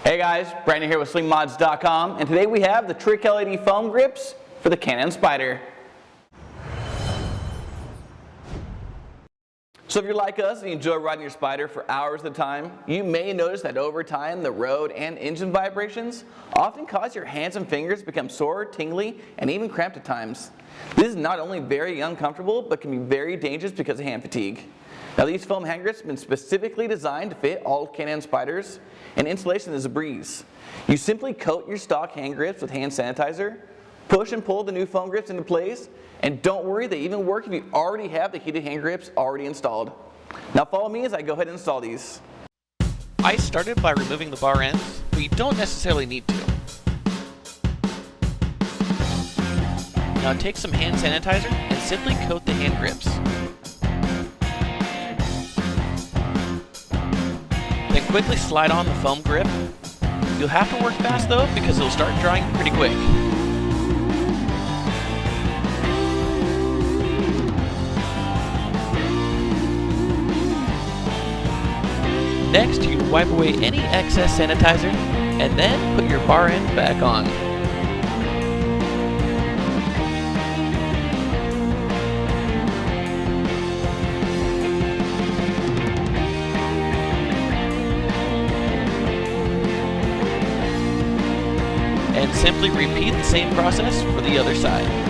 Hey guys, Brandon here with slingmods.com, and today we have the Trick LED foam grips for the Can-Am Spyder. So if you're like us and you enjoy riding your Spyder for hours at a time, you may notice that over time the road and engine vibrations often cause your hands and fingers to become sore, tingly, and even cramped at times. This is not only very uncomfortable, but can be very dangerous because of hand fatigue. Now these foam hand grips have been specifically designed to fit all Can-Am Spyders, and installation is a breeze. You simply coat your stock hand grips with hand sanitizer, push and pull the new foam grips into place, and don't worry, they even work if you already have the heated hand grips already installed. Now follow me as I go ahead and install these. I started by removing the bar ends, but you don't necessarily need to. Now take some hand sanitizer and simply coat the hand grips. Then quickly slide on the foam grip. You'll have to work fast though because it'll start drying pretty quick. Next, you wipe away any excess sanitizer and then put your bar end back on. And simply repeat the same process for the other side.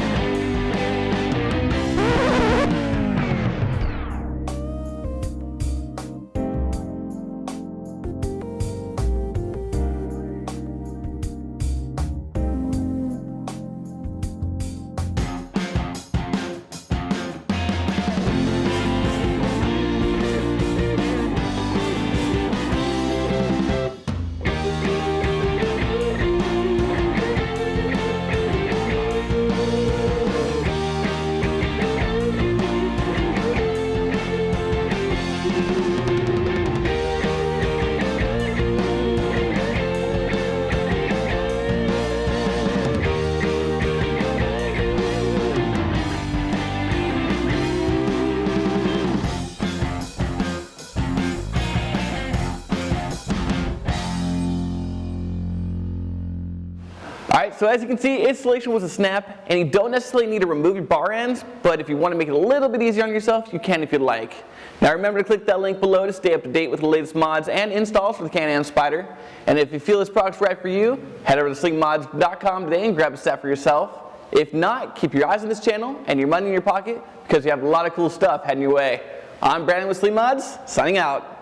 Alright, so as you can see, installation was a snap, and you don't necessarily need to remove your bar ends, but if you want to make it a little bit easier on yourself, you can if you'd like. Now remember to click that link below to stay up to date with the latest mods and installs for the Can-Am Spyder. And if you feel this product's right for you, head over to slingmods.com today and grab a set for yourself. If not, keep your eyes on this channel and your money in your pocket because you have a lot of cool stuff heading your way. I'm Brandon with Slingmods, signing out.